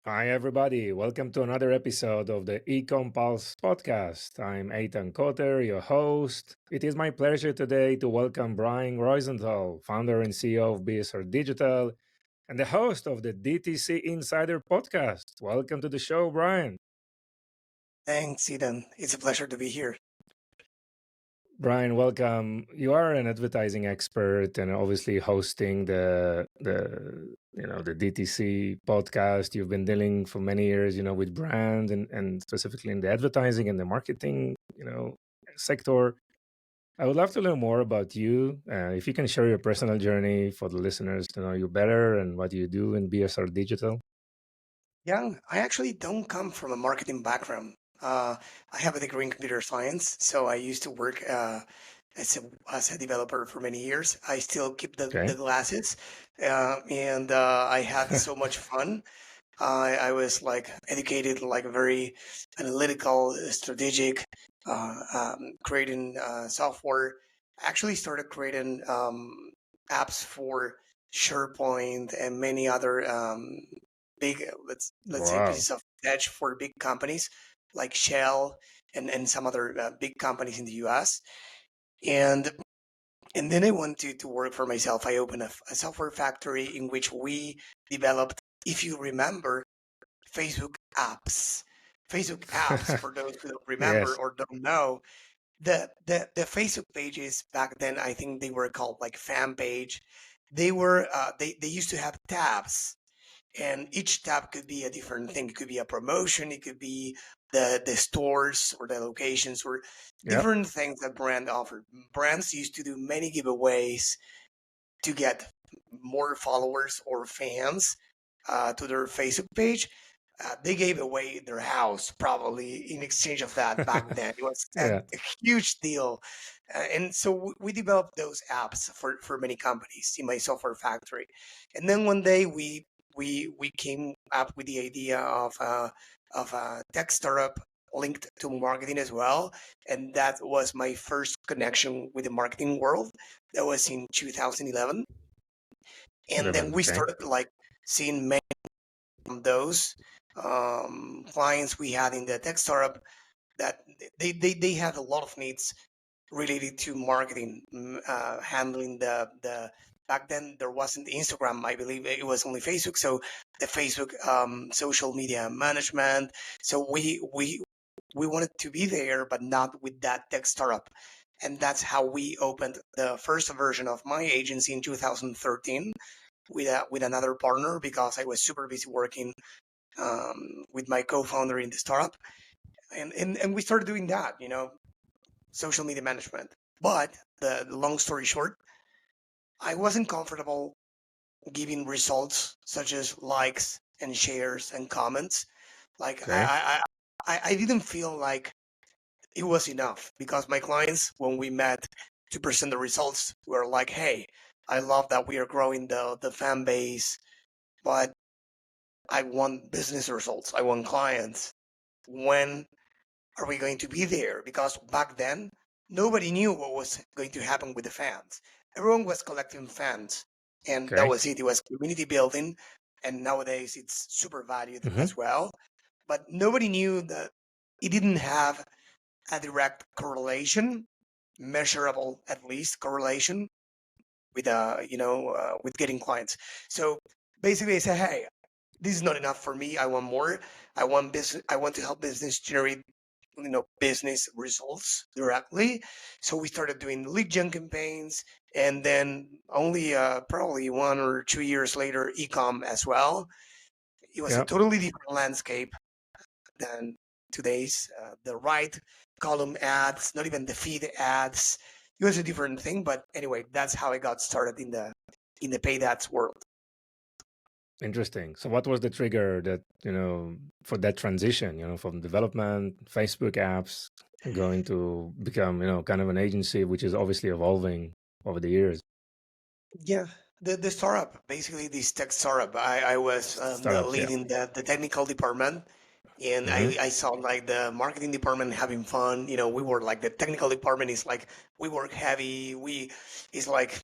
Hi, everybody. Welcome to another episode of the Ecom Pulse podcast. I'm Eitan Kotter, your host. It is my pleasure today to welcome Brian Roisentul, founder and CEO of BSR Digital and the host of the DTC Insider podcast. Welcome to the show, Brian. Thanks, Eden. It's a pleasure to be here. Brian, welcome. You are an advertising expert and obviously hosting the DTC podcast. You've been dealing for many years, with brand and specifically in the advertising and the marketing, sector. I would love to learn more about you. If you can share your personal journey for the listeners to know you better and what you do in BSR Digital. Yeah, I actually don't come from a marketing background. I have a degree in computer science, so I used to work as a developer for many years. I still keep the Okay. glasses, and I had so much fun. I was like educated, like very analytical, strategic, creating software. Actually started creating apps for SharePoint and many other big, let's say, Wow. pieces of tech for big companies like Shell and some other big companies in the US. And and then I wanted to work for myself. I opened a software factory in which we developed, if you remember, Facebook apps. Facebook apps, for those who don't remember Yes. or don't know, the Facebook pages back then, I think they were called like fan page. They used to have tabs, and each tab could be a different thing. It could be a promotion, it could be the stores or the locations or Yep. different things that brand offered. Brands used to do many giveaways to get more followers or fans to their Facebook page. They gave away their house probably in exchange of that back then. It was Yeah. a huge deal. And so we developed those apps for many companies in my software factory. And then one day we came up with the idea of a tech startup linked to marketing as well. And that was my first connection with the marketing world. That was in 2011. And then 11. we Okay. started like seeing many of those clients we had in the tech startup that they had a lot of needs related to marketing, handling the back then there wasn't Instagram, I believe it was only Facebook. So the Facebook social media management. So we wanted to be there, but not with that tech startup. And that's how we opened the first version of my agency in 2013 with another partner because I was super busy working with my co-founder in the startup, and we started doing that, social media management. But the long story short, I wasn't comfortable giving results such as likes and shares and comments. Like Okay. I didn't feel like it was enough because my clients, when we met to present the results, were like, "Hey, I love that we are growing the fan base, but I want business results. I want clients. When are we going to be there?" Because back then, nobody knew what was going to happen with the fans. Everyone was collecting fans, and that Okay. was it. It was community building, and nowadays it's super valued Hmm. as well. But nobody knew that it didn't have a direct correlation, measurable at least correlation with with getting clients. So basically, I said, "Hey, this is not enough for me. I want more. I want business. I want to help business generate business results directly." So we started doing lead gen campaigns, and then only probably 1 or 2 years later, ecom as well. It was a Yep. totally different landscape than today's. The right column ads, not even the feed ads. It was a different thing, but anyway, that's how I got started in the paid ads world. Interesting. So, what was the trigger that, for that transition, from development, Facebook apps, going to become, kind of an agency, which is obviously evolving over the years? Yeah, the startup, basically this tech startup. I was the Startups, yeah. leading the technical department, and Hmm. I saw like the marketing department having fun. We were like the technical department is like we work heavy. We it's like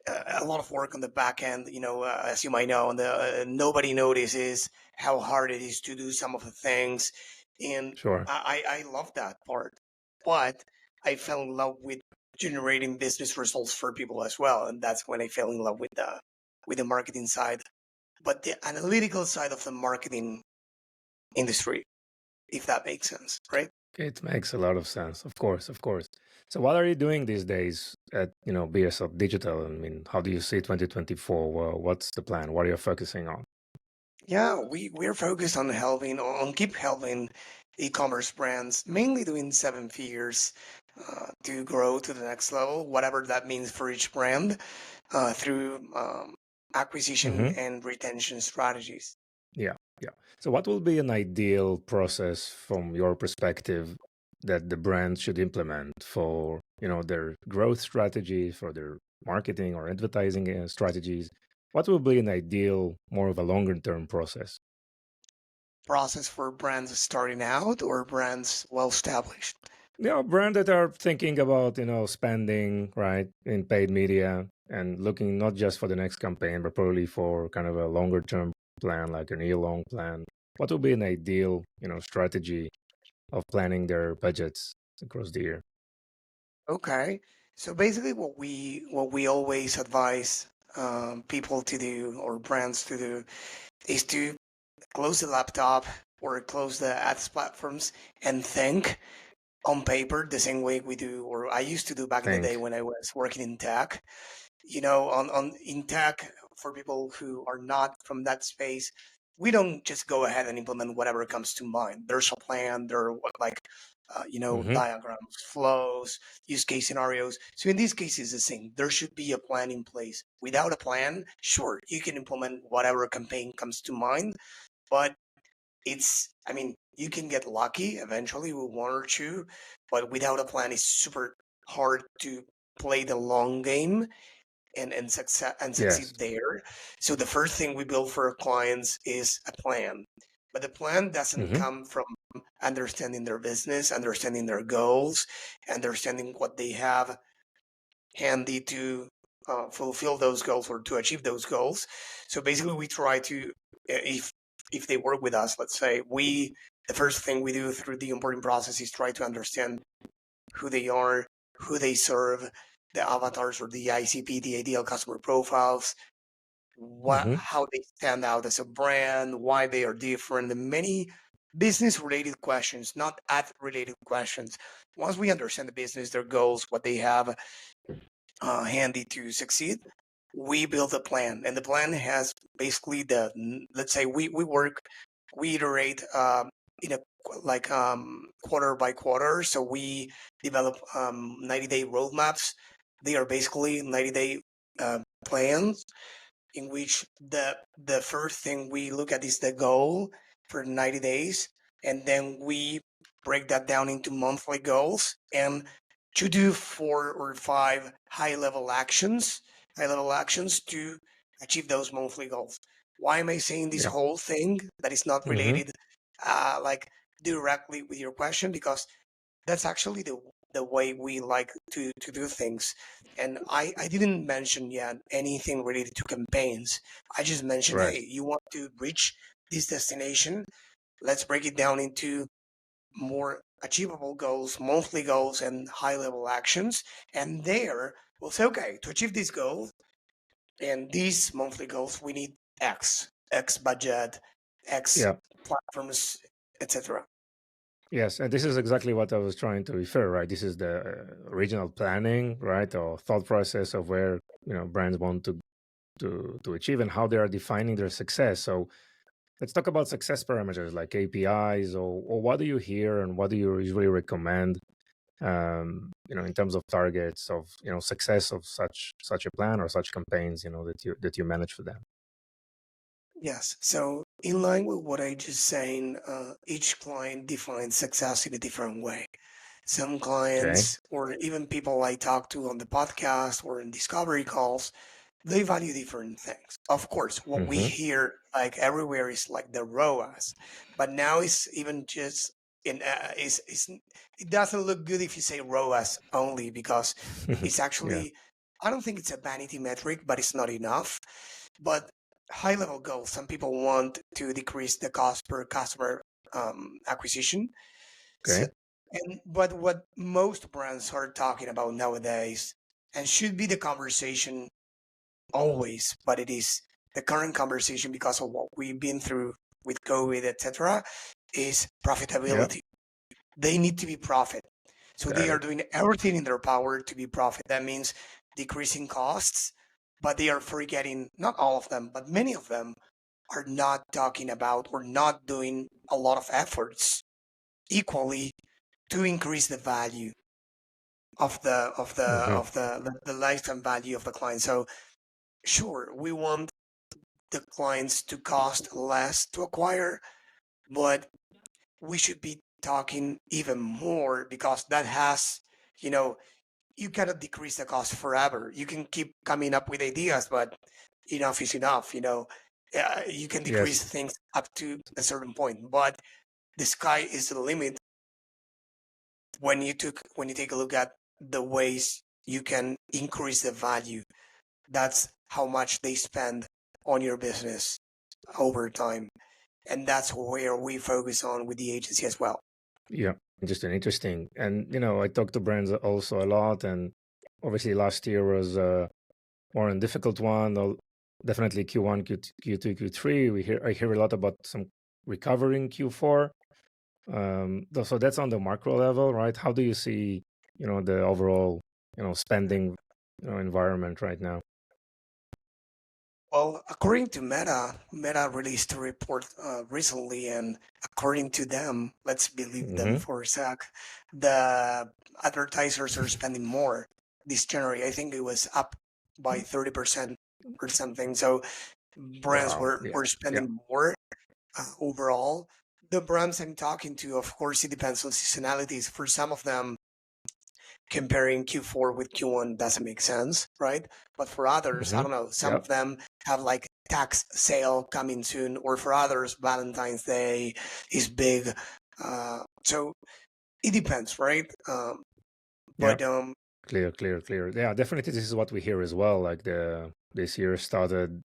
a lot of work on the back end. As you might know, and nobody notices how hard it is to do some of the things, and Sure. I love that part. But I fell in love with generating business results for people as well, and that's when I fell in love with the marketing side, but the analytical side of the marketing industry, if that makes sense, right? It makes a lot of sense. Of course, of course. So what are you doing these days at, BSR Digital? I mean, how do you see 2024? Well, what's the plan? What are you focusing on? Yeah, we're focused on keep helping e-commerce brands, mainly doing seven figures, to grow to the next level, whatever that means for each brand, through acquisition Hmm. and retention strategies. Yeah, yeah. So what will be an ideal process from your perspective that the brand should implement for, their growth strategy, for their marketing or advertising strategies? What will be an ideal, more of a longer term process? Process for brands starting out or brands well established. Brands that are thinking about, spending, right, in paid media and looking not just for the next campaign, but probably for kind of a longer term plan, like an year long plan. What would be an ideal, strategy of planning their budgets across the year? Okay, so basically, what we always advise people to do or brands to do is to close the laptop or close the ads platforms and think on paper the same way we do, or I used to do back in the day Think. when I was working in tech. On in tech, for people who are not from that space, we don't just go ahead and implement whatever comes to mind. There's a plan. There are Hmm. diagrams, flows, use case scenarios. So in these cases, the same. There should be a plan in place. Without a plan, sure, you can implement whatever campaign comes to mind, but I mean, you can get lucky eventually with one or two, but without a plan, it's super hard to play the long game and Yes. succeed there. So the first thing we build for our clients is a plan. But the plan doesn't Hmm. come from understanding their business, understanding their goals, understanding what they have handy to fulfill those goals or to achieve those goals. So basically, we try to, if they work with us, let's say the first thing we do through the onboarding process is try to understand who they are, who they serve, the avatars or the ICP, the ideal customer profiles, Hmm. how they stand out as a brand, why they are different, and many business related questions, not ad related questions. Once we understand the business, their goals, what they have handy to succeed, we build a plan, and the plan has basically let's say we iterate in a quarter by quarter. So we develop 90-day roadmaps. They are basically 90-day plans in which the first thing we look at is the goal for 90 days, and then we break that down into monthly goals and to do 4 or 5 high level actions to achieve those monthly goals. Why am I saying this Yeah. whole thing that is not Hmm. related like directly with your question? Because that's actually the way we like to do things. And I didn't mention yet anything related to campaigns. I just mentioned, Right. hey, you want to reach this destination, let's break it down into more achievable goals, monthly goals, and high level actions. And there we'll say, okay, to achieve these goals and these monthly goals, we need x budget, x Yeah. platforms, etc. Yes, and this is exactly what I was trying to refer, right? This is the original planning, right, or thought process of where brands want to achieve and how they are defining their success. So let's talk about success parameters like KPIs, or what do you hear and what do you usually recommend, in terms of targets of success of such a plan or such campaigns, that you manage for them. Yes. So, in line with what I just saying, each client defines success in a different way. Some Okay. clients, or even people I talk to on the podcast or in discovery calls, they value different things. Of course, what we Mm-hmm. hear like everywhere is like the ROAS, but now it's even just is it doesn't look good if you say ROAS only because it's Yeah. actually I don't think it's a vanity metric, but it's not enough. But high level goals, some people want to decrease the cost per customer acquisition. So, Okay. but what most brands are talking about nowadays, and should be the conversation always, but it is the current conversation because of what we've been through with COVID, etc., is Yeah. profitability. They need to be profit. So they Got are it. doing everything in their power to be profit. That means decreasing costs, but they are forgetting, not all of them, but many of them are not talking about or not doing a lot of efforts equally to increase the value of Hmm. the lifetime value of the client. So sure, we want the clients to cost less to acquire, but we should be talking even more because that has, you know, you cannot decrease the cost forever. You can keep coming up with ideas, but enough is enough. You can Yes. decrease things up to a certain point, but the sky is the limit when you take a look at the ways you can increase the value. That's how much they spend on your business over time, and that's where we focus on with the agency as well. Yeah. Interesting. And I talk to brands also a lot, and obviously last year was more a difficult one. Definitely Q1, Q2, Q3. I hear a lot about some recovery in Q4. So that's on the macro level, right? How do you see, the overall, spending, environment right now? Well, according to Meta released a report recently, and according to them, let's believe them Hmm. for a sec, the advertisers are spending more this January. I think it was up by 30% or something. So brands Wow. were Yeah. spending more overall. The brands I'm talking to, of course, it depends on seasonalities. For some of them, comparing Q4 with Q1 doesn't make sense, right? But for others, I Hmm. don't know, some Yeah. of them have like tax sale coming soon, or for others, Valentine's Day is big. So it depends, right? Yeah. But Clear. Yeah, definitely this is what we hear as well. Like this year started,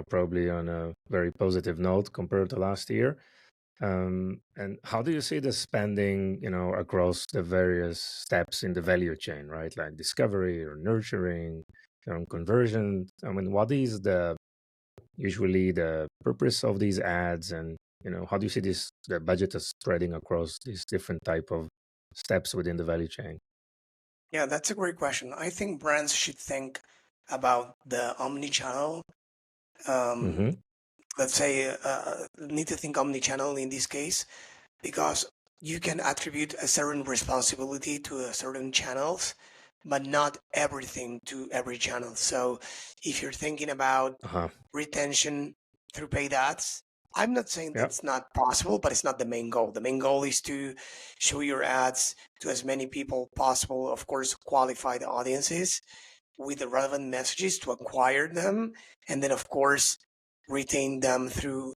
probably on a very positive note compared to last year. And how do you see the spending, across the various steps in the value chain, right? Like discovery or nurturing, conversion. I mean, what is usually the purpose of these ads, and how do you see the budget is spreading across these different type of steps within the value chain? yeah, that's a great question. I think brands should think about the omni-channel. Um, Mm-hmm. let's say need to think omni-channel in this case because you can attribute a certain responsibility to a certain channels, but not everything to every channel. So if you're thinking about Uh-huh. retention through paid ads, I'm not saying Yeah. that's not possible, but it's not the main goal. The main goal is to show your ads to as many people possible, of course, qualified audiences with the relevant messages to acquire them, and then, of course, retain them through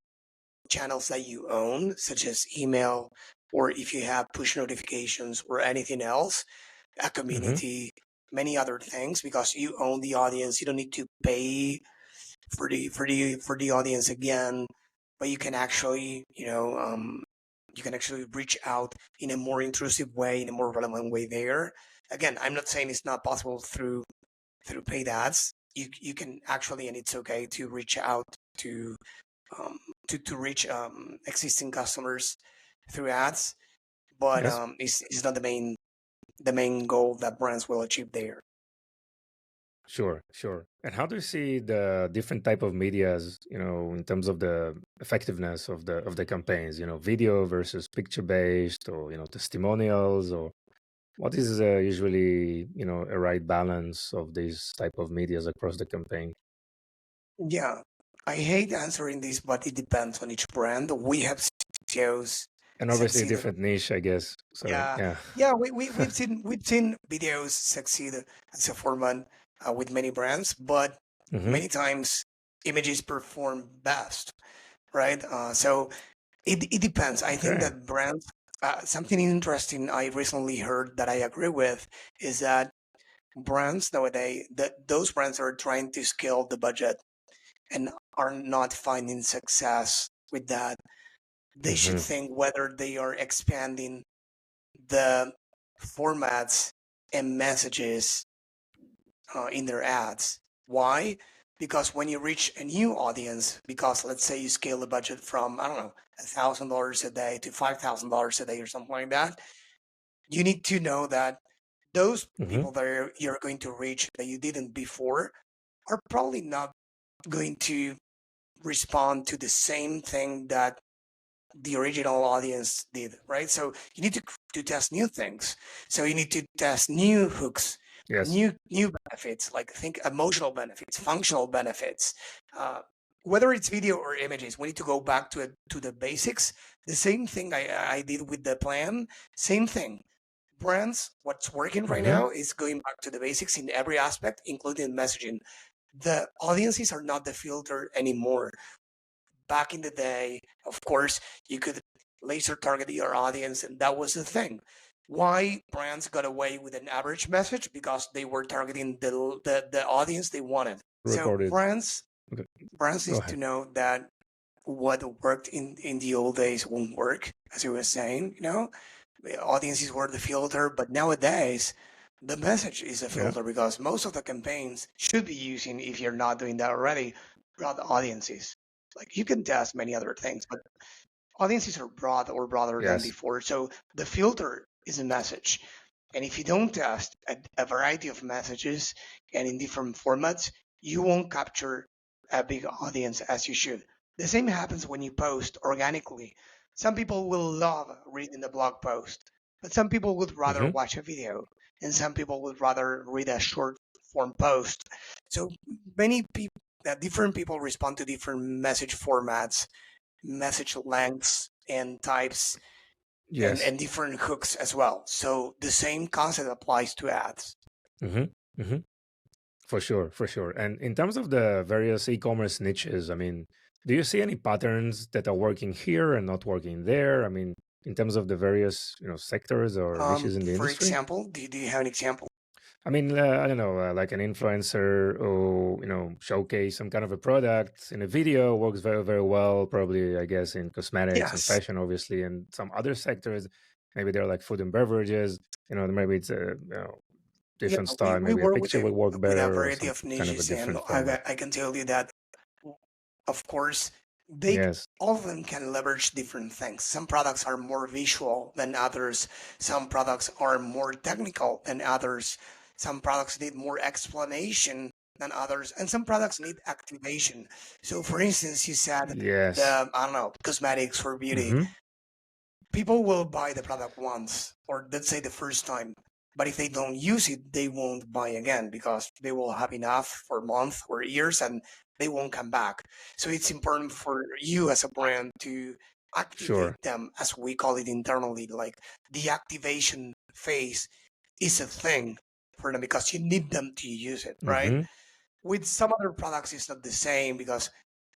channels that you own, such as email, or if you have push notifications or anything else, a Mm-hmm. community, many other things, because you own the audience. You don't need to pay for the audience again, but you can actually, you can actually reach out in a more intrusive way, in a more relevant way there. Again, I'm not saying it's not possible through paid ads. You can actually, and it's okay to reach out to um, to reach existing customers through ads, but Yes. it's not the main goal that brands will achieve there. Sure. And how do you see the different type of medias, in terms of the effectiveness of the campaigns, video versus picture based, or testimonials, or what is usually, a right balance of these type of medias across the campaign? Yeah, I hate answering this, but it depends on each brand. We have CEOs And obviously succeed. different niche, I guess. So Yeah, yeah. yeah, we've seen videos succeed as a format with many brands, but Hmm. many times images perform best, right? So it depends. I think Okay. that brands. Something interesting I recently heard that I agree with is that brands nowadays, that those brands are trying to scale the budget and are not finding success with that. They should Hmm. think whether they are expanding the formats and messages in their ads. Why? Because when you reach a new audience, because let's say you scale the budget from, I don't know, $1,000 a day to $5,000 a day or something like that, you need to know that those Hmm. people that you're going to reach that you didn't before are probably not going to respond to the same thing that the original audience did, right? So you need to test new things. So you need to test new hooks, Yes. new benefits, like think emotional benefits, functional benefits. Uh, whether it's video or images, we need to go back to the basics. The same thing I did with the plan. Same thing. Brands, what's working right Hmm. now is going back to the basics in every aspect, including messaging. The audiences are not the filter anymore. Back in the day, of course, you could laser target your audience, and that was the thing. Why brands got away with an average message? Because they were targeting the audience they wanted. So Recorded. Okay. brands Go need to ahead. know that what worked in the old days won't work, as you were saying. The audiences were the filter, but nowadays the message is a Yeah. filter because most of the campaigns should be using, if you're not doing that already, broad audiences. Like you can test many other things, but audiences are broad or broader than Yes. before. So the filter is a message. And if you don't test a variety of messages and in different formats, you won't capture a big audience as you should. The same happens when you post organically. Some people will love reading the blog post, but some people would rather Hmm. watch a video, and some people would rather read a short form post. So many people, different people respond to different message formats, message lengths and types, Yes. and different hooks as well. So the same concept applies to ads. Hmm. Hmm. For sure, for sure. And in terms of the various e-commerce niches, I mean, do you see any patterns that are working here and not working there? I mean, in terms of the various, sectors or niches in the For industry? example, do you have an example? I mean, I don't know, like an influencer who, showcase some kind of a product in a video works very, very well, probably, I guess, in cosmetics and Yes. fashion, obviously, and some other sectors. Maybe they're like food and beverages, maybe it's a Yeah, different we, style. we Maybe a work picture would work with a better or variety some of kind of a niches, and different format. I can tell you that, of course, they Yes. all of them can leverage different things. Some products are more visual than others. Some products are more technical than others. Some products need more explanation than others, and some products need activation. So, for instance, you said Yes. the, I don't know, cosmetics for beauty. Mm-hmm. People will buy the product once, or let's say the first time, but if they don't use it, they won't buy again because they will have enough for months or years and they won't come back. So it's important for you as a brand to activate Sure. them, as we call it internally. Like the activation phase is a thing for them because you need them to use it, right? Mm-hmm. With some other products, it's not the same because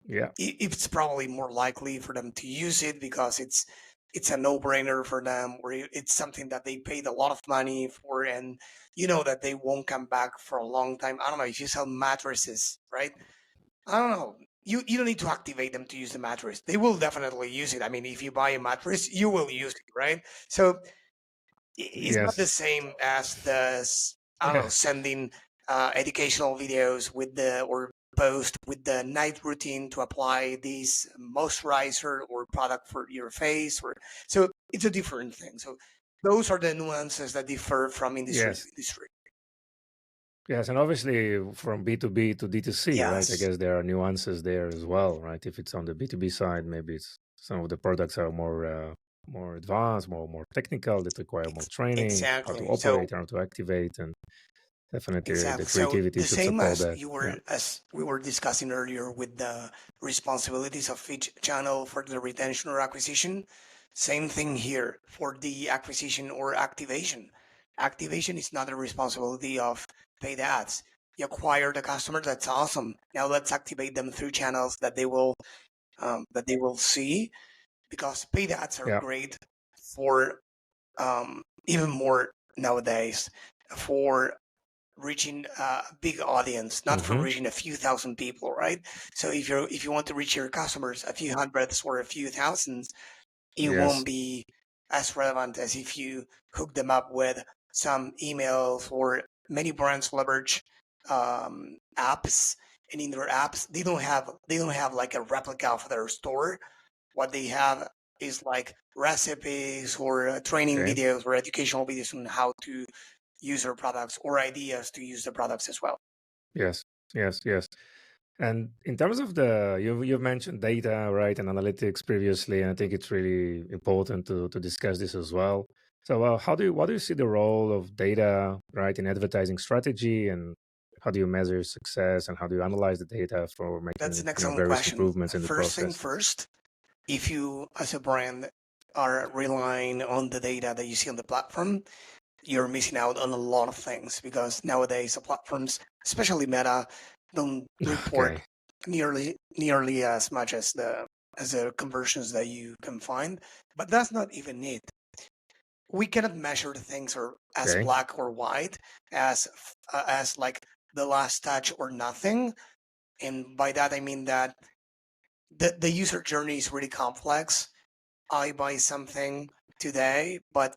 Yeah. it's probably more likely for them to use it because it's a no-brainer for them, or it's something that they paid a lot of money for, and you know that they won't come back for a long time. I don't know if you sell mattresses, right? I don't know. You don't need to activate them to use the mattress. They will definitely use it. I mean, if you buy a mattress, you will use it, right? So it's not the Yes. same as I don't know, Yeah. sending educational videos with the or post with the night routine to apply this moisturizer or product for your face, or so it's a different thing. So those are the nuances that differ from industry to Yes. industry. Yes. And obviously from B2B to D2C, right? I Yes, guess there are nuances there as well, right? If it's on the B2B side, maybe it's some of the products are more advanced, more technical, that require more training, how to exactly. So operate, how to activate, and definitely the exactly. So creativity the should same support that. Yeah. as we were discussing earlier with the responsibilities of each channel for the retention or acquisition, same thing here for the acquisition or activation. Activation is not the responsibility of paid ads. You acquire the customer, that's awesome. Now let's activate them through channels that they will see, because paid ads are Yeah. great for even more nowadays for reaching a big audience, not for Mm-hmm. reaching a few thousand people, right? So if you want to reach your customers a few hundreds or a few thousands, it Yes. won't be as relevant as if you hook them up with some emails. Or many brands leverage apps, and in their apps they don't have like a replica of their store. What they have is like recipes or training Okay. videos or educational videos on how to use their products, or ideas to use the products as well. Yes. Yes. Yes. And in terms of the you've mentioned data, right, and analytics previously, and I think it's really important to discuss this as well. So, how do you what do you see the role of data, right, in advertising strategy, and how do you measure success, and how do you analyze the data for That's making an excellent various question. improvements in the First thing process? first, if you as a brand are relying on the data that you see on the platform, you're missing out on a lot of things, because nowadays the platforms, especially Meta, don't report Okay. nearly as much as the conversions that you can find. But that's not even it. We cannot measure the things or as Okay. black or white, as like the last touch or nothing. And by that I mean that the user journey is really complex. I buy something today, but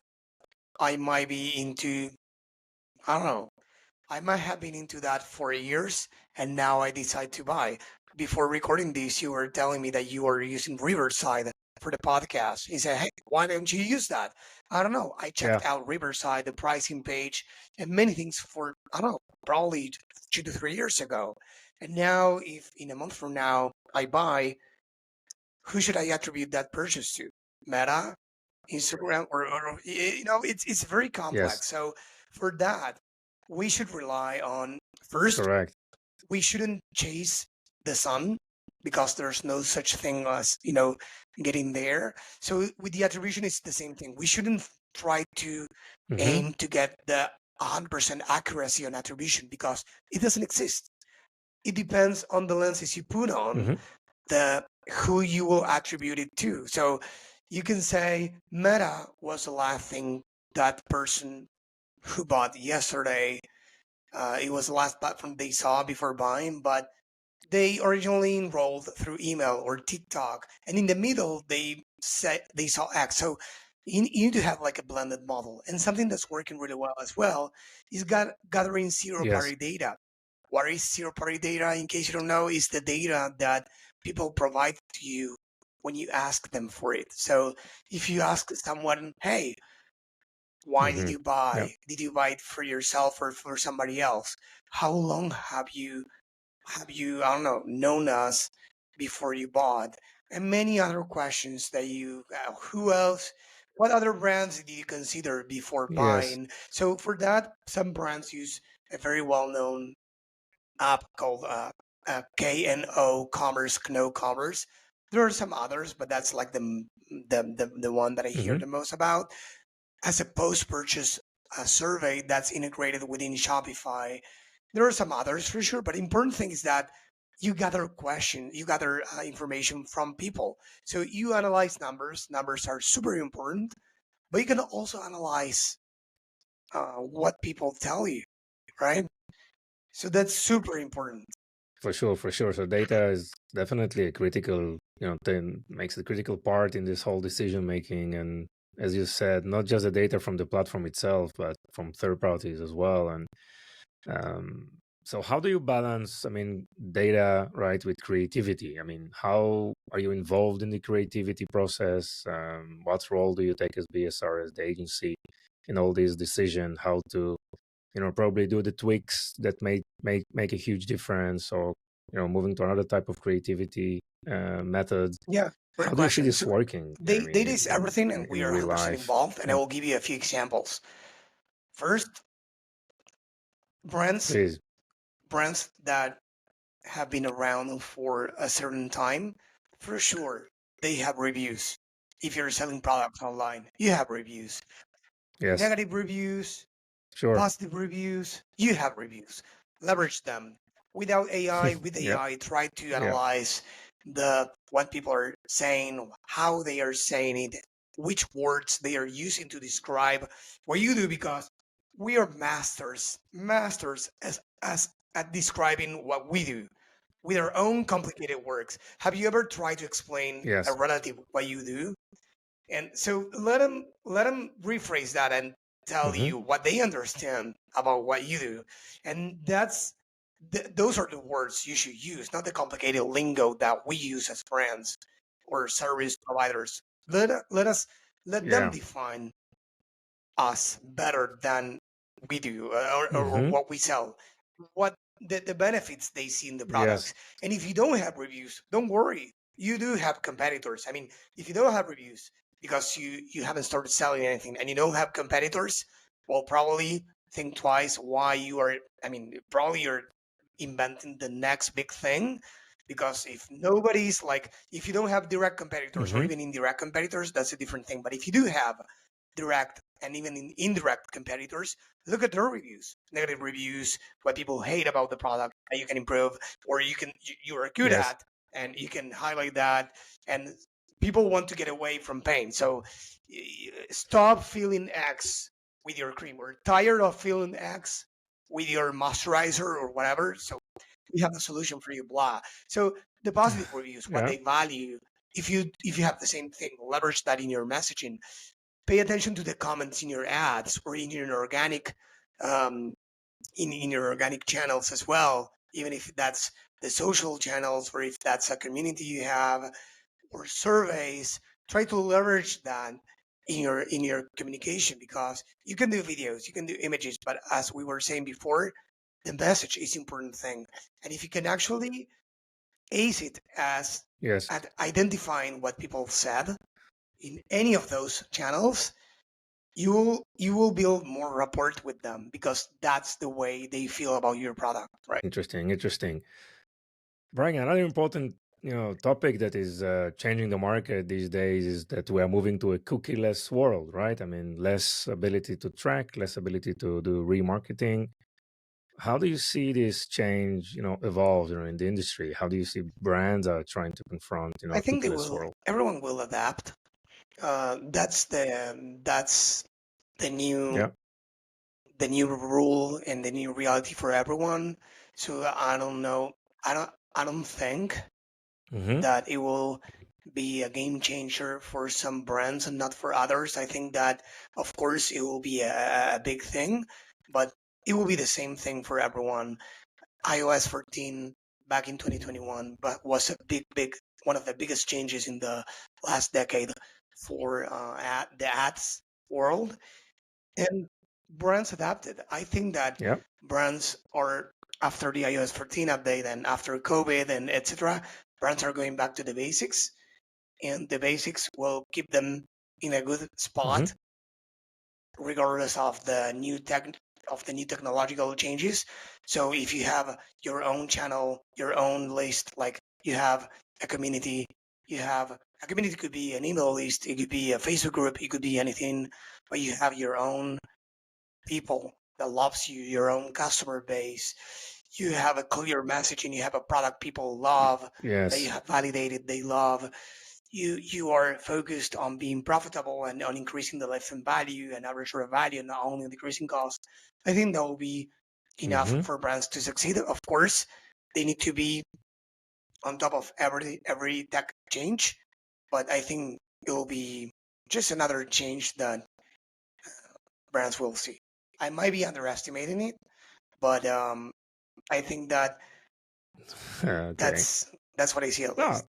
I might be into, I don't know, I might have been into that for years, and now I decide to buy. Before recording this, you were telling me that you are using Riverside for the podcast. You said, hey, why don't you use that? I don't know. I checked Yeah. out Riverside, the pricing page, and many things for, I don't know, probably 2 to 3 years ago. And now, if in a month from now I buy, who should I attribute that purchase to? Meta, Instagram, or it's very Yes. complex. So for that, we should rely on, first, Correct. we shouldn't chase the sun, because there's no such thing as getting there. So with the attribution, it's the same thing. We shouldn't try to Mm-hmm. aim to get the 100% accuracy on attribution, because it doesn't exist. It depends on the lenses you put on, Mm-hmm. the who you will attribute it to. So you can say Meta was the last thing that person who bought yesterday. It was the last platform they saw before buying, but they originally enrolled through email or TikTok, and in the middle they said they saw X. So you need to have like a blended model, and something that's working really well as well is gathering zero Yes. party data. What is zero party data? In case you don't know, is the data that people provide to you when you ask them for it. So if you ask someone, hey, why did Mm-hmm. you Yeah. buy? Did you buy it for yourself or for somebody else? How long have you, I don't know, known us before you bought? And many other questions that who else, what other brands did you consider before Yes. buying? So for that, some brands use a very well-known app called KNO Commerce, KNO Commerce. There are some others, but that's like the one that I hear Mm-hmm. the most about, as a post-purchase survey that's integrated within Shopify. There are some others for sure, but important thing is that you gather information from people. So you analyze numbers. Numbers are super important, but you can also analyze what people tell you, right? So that's super important. For sure, for sure. So data is definitely a critical, thing, makes a critical part in this whole decision making. And as you said, not just the data from the platform itself, but from third parties as well. And um, so, how do you balance, I mean, data, right, with creativity? I mean, how are you involved in the creativity process? What role do you take as BSR, as the agency, in all these decisions? How to probably do the tweaks that make a huge difference, or moving to another type of creativity method. Yeah, great How do you see question. this So working? I mean, data is everything, and we in are real 100% life. involved. And I Yeah, will give you a few examples. First, brands please. brands that have been around for a certain time, for sure, they have reviews. If you're selling products online, you have reviews. Yes, Negative reviews, sure. positive reviews, you have reviews. Leverage them. Without AI, with Yeah, AI, try to yeah. analyze the what people are saying, how they are saying it, which words they are using to describe what you do, because we are masters as at describing what we do with our own complicated works. Have you ever tried to explain a Yes. relative what you do? And so let them rephrase that and tell Hmm. you what they understand about what you do. And those are the words you should use, not the complicated lingo that we use as brands or service providers. Let us let them Yeah. define us better than we do, or Hmm. what we sell, what the benefits they see in the Yes. products. And if you don't have reviews, don't worry, you do have competitors. I mean, if you don't have reviews because you haven't started selling anything and you don't have competitors, well, probably think twice why you are, I mean, probably you're inventing the next big thing. Because if nobody's like, if you don't have direct competitors or Hmm. even indirect competitors, that's a different thing. But if you do have direct and even indirect competitors, look at their reviews, negative reviews, what people hate about the product that you can improve, or you are good Yes. at, and you can highlight that. And people want to get away from pain. So stop feeling X with your cream. We're tired of feeling X with your moisturizer or whatever. So we have a solution for you, blah. So the positive reviews, what Yeah. they value, if you have the same thing, leverage that in your messaging. Pay attention to the comments in your ads or in your organic, um, in your organic channels as well, even if that's the social channels or if that's a community you have or surveys. Try to leverage that in your communication, because you can do videos, you can do images, but as we were saying before, the message is important thing. And if you can actually ace it as Yes. at identifying what people said in any of those channels, you will build more rapport with them, because that's the way they feel about your product, right? Interesting. Interesting. Brian, another important topic that is changing the market these days is that we are moving to a cookie-less world, right? I mean, less ability to track, less ability to do remarketing. How do you see this change, evolve, in the industry? How do you see brands are trying to confront, I a think they cookieless will world? everyone will adapt. That's the new Yeah. the new rule and the new reality for everyone. So I don't know, I don't think Hmm. that it will be a game changer for some brands and not for others. I think that, of course, it will be a big thing, but it will be the same thing for everyone. iOS 14 back in 2021, but was a big one of the biggest changes in the last decade for the ads world. And brands adapted. I think that Yeah. brands are, after the iOS 14 update and after COVID and etc., brands are going back to the basics, and the basics will keep them in a good Hmm. spot regardless of the new technological changes. So if you have your own channel, your own list, like you have a community, you have a community, could be an email list, it could be a Facebook group, it could be anything, but you have your own people that loves you, your own customer base. You have a clear message and you have a product people love, that you Yes. have validated they love. You are focused on being profitable and on increasing the lifetime value and average order value, not only decreasing cost. I think that will be enough Hmm. for brands to succeed. Of course, they need to be on top of every tech change, but I think it will be just another change that brands will see. I might be underestimating it, but I think that Okay. that's what I see at No, least.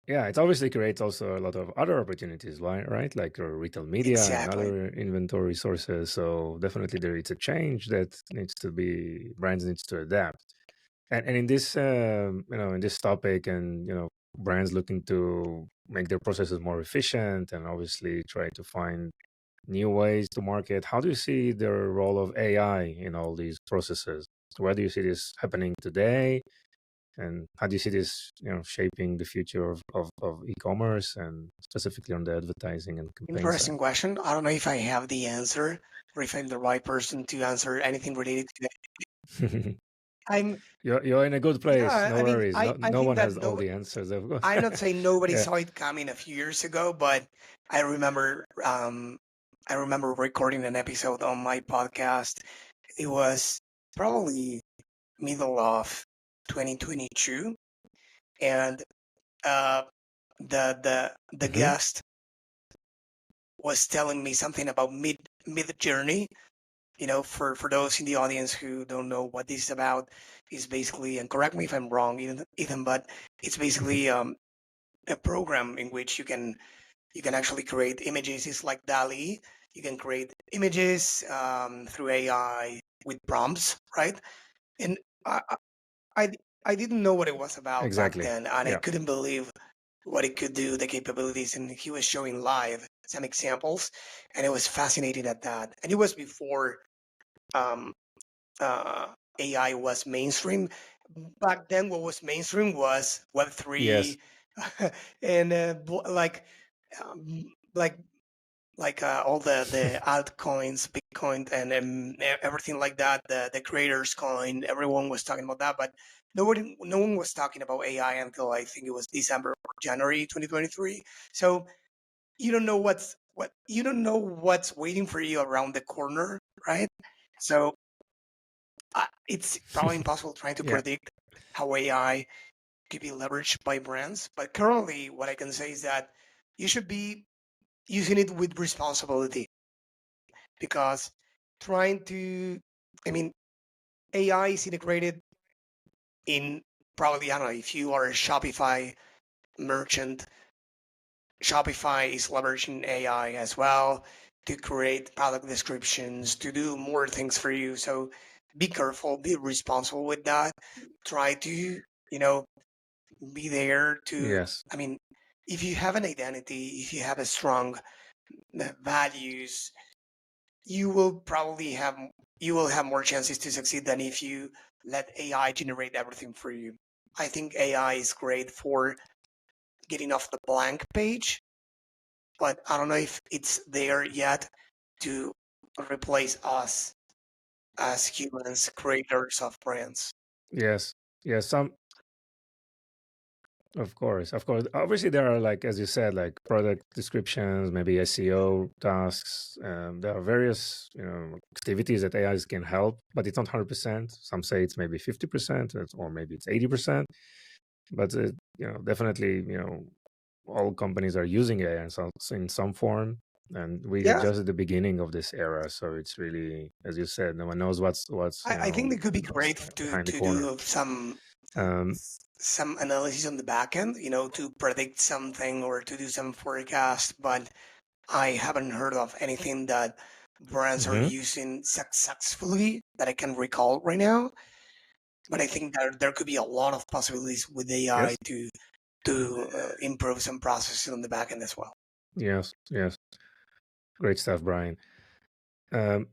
yeah, it obviously creates also a lot of other opportunities, right? Like retail media and Exactly. other inventory sources. So definitely there is a change that brands needs to adapt. And in this, in this topic, and brands looking to make their processes more efficient, and obviously try to find new ways to market. How do you see the role of AI in all these processes? Where do you see this happening today? And how do you see this, shaping the future of e-commerce, and specifically on the advertising and campaign side? Interesting question. I don't know if I have the answer or if I'm the right person to answer anything related to that. I'm You're in a good place. Yeah. No I mean, worries. I No, I no think one that has all no, the answers. Of course. I'm not saying nobody Yeah. saw it coming a few years ago, but I remember I remember recording an episode on my podcast. It was probably middle of 2022, and uh, the Hmm. guest was telling me something about mid journey. For those in the audience who don't know what this is about, is basically, and correct me if I'm wrong, Ethan, but it's Hmm. basically a program in which you can actually create images. It's like DALI. You can create images through AI with prompts, right? And I, I I I didn't know what it was about back Exactly. then, and I Yeah. couldn't believe what it could do, the capabilities. And he was showing live some examples, and it was fascinating at that. And it was before um, uh, AI was mainstream. Back then, what was mainstream was Web Yes. three, and like all the altcoins, Bitcoin, and everything like that. The creators coin, everyone was talking about that, but no one was talking about AI until I think it was December or January 2023. So you don't know what's waiting for you around the corner, right? So it's probably impossible trying to Yeah. predict how AI could be leveraged by brands. But currently, what I can say is that you should be using it with responsibility, because trying to, I mean, AI is integrated in, probably, I don't know, if you are a Shopify merchant, Shopify is leveraging AI as well to create product descriptions, to do more things for you. So be careful, be responsible with that. Try to, be there to, Yes. I mean, if you have an identity, if you have a strong values, you will probably have you will have more chances to succeed than if you let AI generate everything for you. I think AI is great for getting off the blank page, but I don't know if it's there yet to replace us as humans, creators of brands. Yes. Yes. Of course, of course. Obviously, there are, like as you said, like product descriptions, maybe SEO tasks. There are various, activities that AIs can help, but it's not 100%. Some say it's maybe 50%, or maybe it's 80%. But definitely, all companies are using AI in some form, and we are Yeah, just at the beginning of this era. So it's really, as you said, no one knows what's I think it could be great behind the to corner. do Um, some analysis on the back end, to predict something or to do some forecast, but I haven't heard of anything that brands are mhm. using successfully that I can recall right now. But I think there could be a lot of possibilities with AI Yes, to improve some processes on the back end as well. yes, yes. Great stuff, Brian. Um,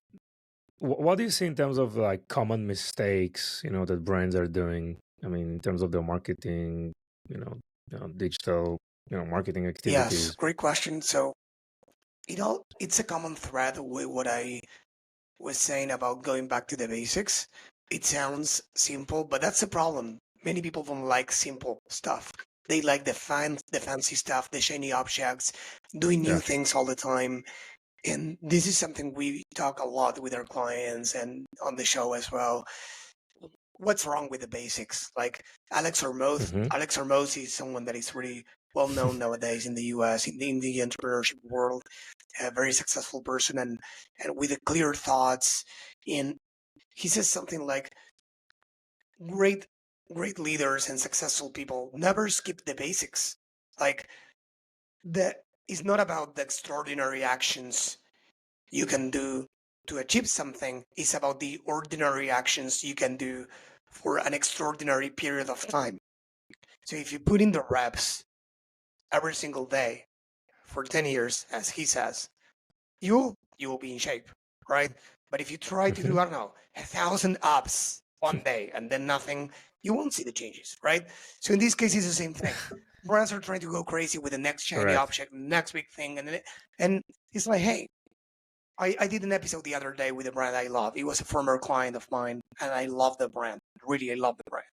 what do you see in terms of like common mistakes, that brands are doing? I mean, in terms of their marketing, you know, digital, marketing Yes, activities. great question. So it's a common thread with what I was saying about going back to the basics. It sounds simple, but that's the problem. Many people don't like simple stuff. They like the fancy stuff, the shiny objects, doing new Yeah. things all the time. And this is something we talk a lot with our clients and on the show as well. What's wrong with the basics? Like Hmm. Alex Hermos is someone that is really well known nowadays in the US, in the entrepreneurship world, a very successful person, and with clear thoughts. And he says something like, great great leaders and successful people never skip the basics. Like, that is not about the extraordinary actions you can do to achieve something. It's about the ordinary actions you can do for an extraordinary period of time. So if you put in the reps every single day for 10 years, as he says, you will be in shape, right? But if you try to Hmm. do, I don't know, 1,000 ups one day and then nothing, you won't see the changes, right? So in this case, it's the same thing. Brands are trying to go crazy with the next shiny Correct. object, next big thing, and it's like, hey, I did an episode the other day with a brand I love. It was a former client of mine, and I love the brand. Really, I love the brand.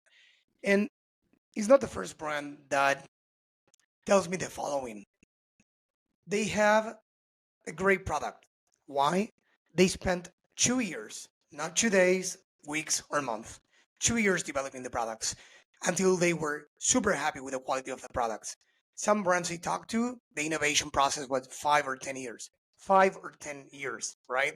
And it's not the first brand that tells me the following: they have a great product. Why? They spent 2 years, not 2 days, weeks, or months, 2 years developing the products until they were super happy with the quality of the products. Some brands we talked to, the innovation process was 5 or 10 years. 5 or 10 years, right?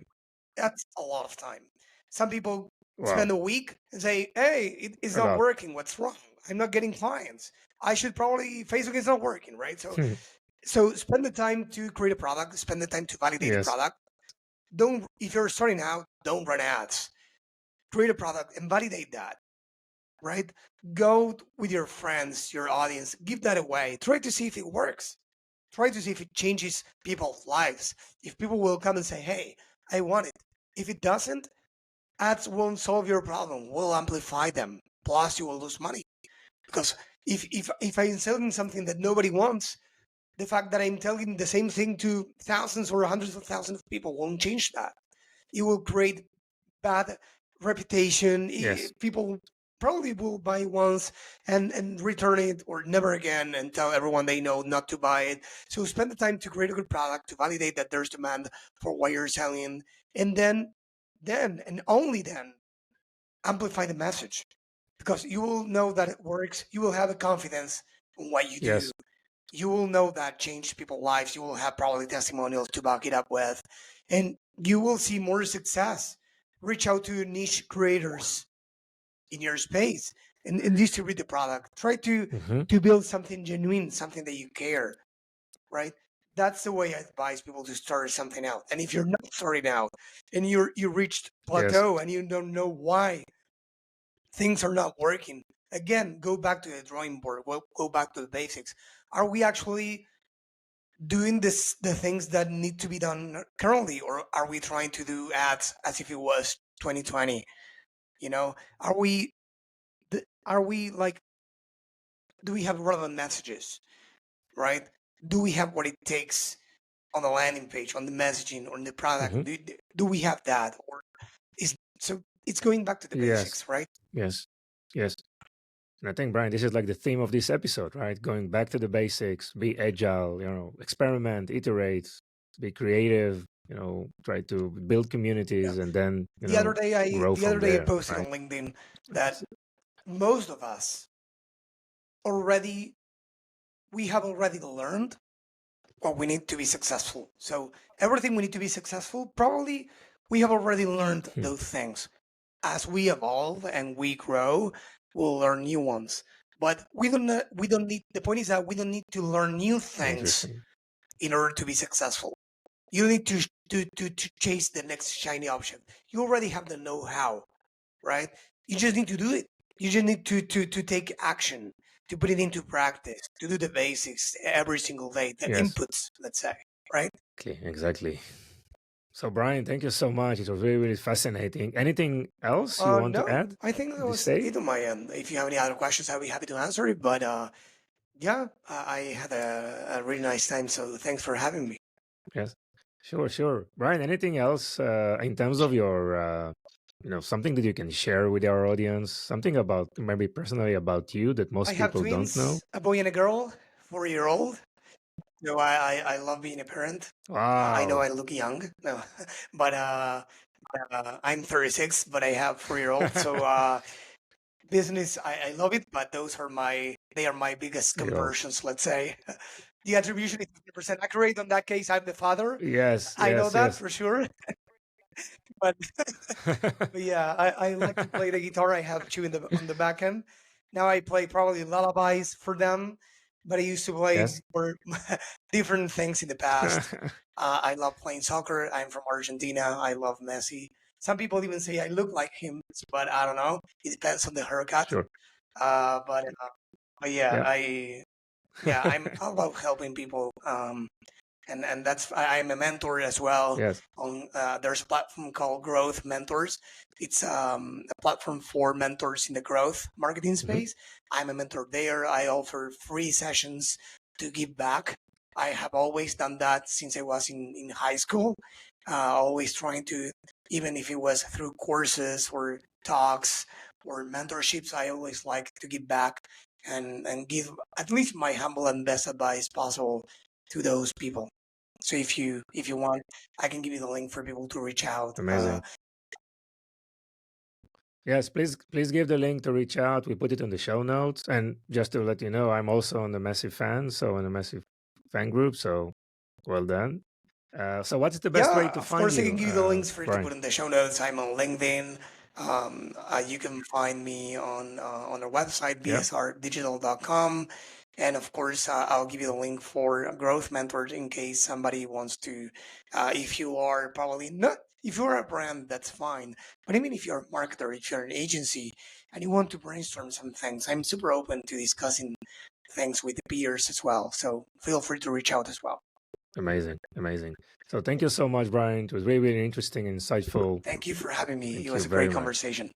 That's a lot of time. Some people Wow, spend a week and say, "Hey, it's a not lot. working. What's wrong? I'm not getting clients. I should probably Facebook is not working, right?" So spend the time to create a product. Spend the time to validate the Yes, product. Don't If you're starting out, don't run ads. Create a product and validate that, right? Go with your friends, your audience, give that away. Try to see if it works. Try to see if it changes people's lives. If people will come and say, "Hey, I want it." If it doesn't, ads won't solve your problem. Will amplify them. Plus, you will lose money because if I'm selling something that nobody wants, the fact that I'm telling the same thing to thousands or hundreds of thousands of people won't change that. It will create bad reputation. yes, People probably will buy once and return it or never again and tell everyone they know not to buy it. So spend the time to create a good product, to validate that there's demand for what you're selling, and then and only then amplify the message because you will know that it works. You will have a confidence in what you do. yes, You will know that changed people's lives. You will have probably testimonials to back it up with, and you will see more success. Reach out to niche creators in your space and distribute the product. Try hmm to build something genuine, something that you care, right? That's the way I advise people to start something out. And if you're not starting out and you reached yes, plateau and you don't know why things are not working, again, go back to the drawing board. Go back to the basics. Are we actually doing the things that need to be done currently, or are we trying to do ads as if it was 2020? You know, are we are we like, do we have relevant messages, right? Do we have what it takes on the landing page, on the messaging, on the product? hmm Do we have that, or is so it's going back to the yes, basics, right? yes, yes. And I think, Brian, this is like the theme of this episode, right? Going back to the basics, be agile, experiment, iterate, be creative, try to build Yeah. communities and then, grow The other from day I there, posted right? on LinkedIn that most of us already we have already learned what we need to be successful. So everything we need to be successful, probably we have already learned Hmm. those things. As we evolve and we grow, we'll learn new ones. But we don't need, the point is that we don't need to learn new things Interesting. in order to be successful. You don't need to chase the next shiny option. You already have the know-how, right? You just need to do it. You just need to take action, to put it into practice, to do the basics every single day, the Yes, inputs, let's say, right? exactly. So, Brian, thank you so much. It was really, really fascinating. Anything else you want to No, add I think at that this was stage? it on my end. If you have any other questions, I'll be happy to answer it. But yeah, I had a really nice time. So thanks for having me. Yes, sure, sure. Brian, anything else in terms of your, something that you can share with our audience, something about maybe personally about you that I most have people don't know? twins, a boy and a girl, 4 year old. So I love being a parent. I know Wow. I look young, no, but I'm 36, but I have 4 year old. So business, I love it, but they are my biggest Yo. conversions. Let's say the attribution is 50% accurate. On that case, I'm the father. Yes, I know yes, that yes. for sure. But But yeah, I like to play the guitar. I have two in the on the back end. Now I play probably lullabies for them, but I used to play Yes. for different things in the past. I love playing soccer. I'm from Argentina. I love Messi. Some people even say I look like him, but I don't know. It depends on the haircut. Sure. Uh, but uh, but yeah, Yeah. I'm all about helping people. And I'm a mentor as well. Yes. On There's a platform called Growth Mentors. It's a platform for mentors in the growth marketing hmm space. I'm a mentor there. I offer free sessions to give back. I have always done that since I was in high school. Always trying to, even if it was through courses or talks or mentorships, I always like to give back and give at least my humble and best advice possible to those people. So if you want, I can give you the link for people to reach out. Amazing. Yes, please give the link to reach out. We put it in the show notes. And just to let you know, I'm also in the Massive fan, so in a Massive fan group. So well done. So what's the best way Yeah, to of find course, I can you, give you the links for you to Brian? put in the show notes. I'm on LinkedIn. You can find me on our website, Yeah, bsrdigital.com. And of course, I'll give you the link for Growth Mentors in case somebody wants to. If you are probably not, if you're a brand, that's fine. But even if you're a marketer, if you're an agency, and you want to brainstorm some things, I'm super open to discussing things with the peers as well. So feel free to reach out as well. amazing, amazing. So thank you so much, Brian. It was really, really interesting and insightful. Thank you for having me. It Thank was you a very great much. conversation.